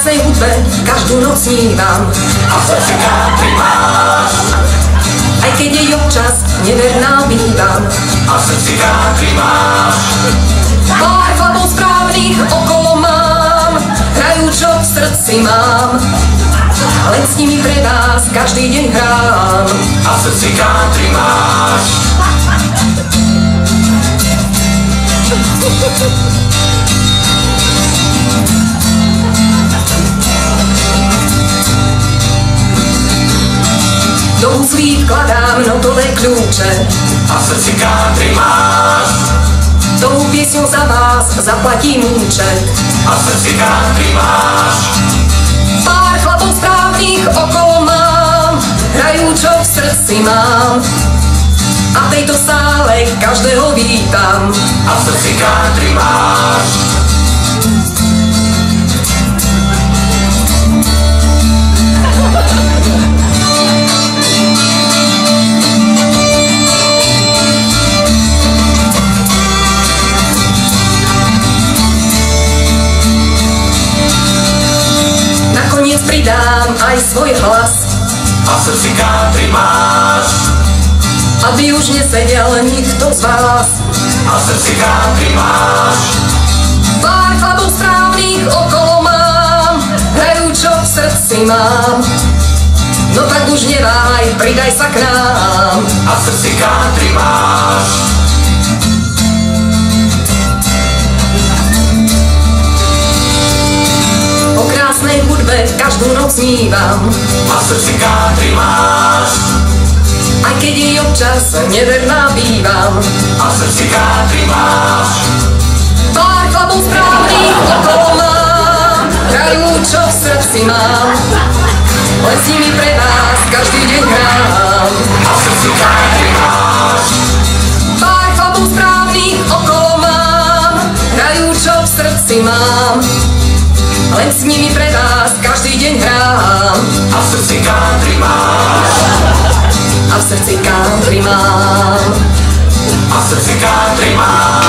krásnej hudbe každú noc snívam. A v srdci country máš. Aj keď jej občas neverná bývam. A v srdci country máš. Pár chlapov správnych okolo mám, hrajú čo v srdci mám. Len s nimi pre vás každý deň hrám. A v srdci country máš. Do úzlí vkladám notové kľúče. A v srdci country máš. Tou piesňou za vás zaplatím účet. A v srdci country máš. Pár chlapov správnych okolo mám, hrajú čo v srdci mám. A v tejto sále každého vítam. A v srdci country máš. Nakoniec pridám aj svoj hlas. A v srdci country máš. Aby už nesedel nikto z vás. A v srdci country máš. Pár chlapov správnych okolo mám, hrajú čo v srdci mám. No tak už neváhaj, pridaj sa k nám. A v srdci country máš. O krásnej hudbe každú noc snívam. A v srdci country máš. Aj keď jej občas neverná bývam. A v srdci country máš. Pár chlapov správnych okolo mám, hrajú čo v srdci mám. Len s nimi pre vás každý deň hrám. A v srdci country máš. Pár chlapov správnych okolo mám, hrajú čo v srdci mám. Len s nimi pre vás každý deň hrám. A v srdci country máš. A v srdci country mám. A v srdci country máš.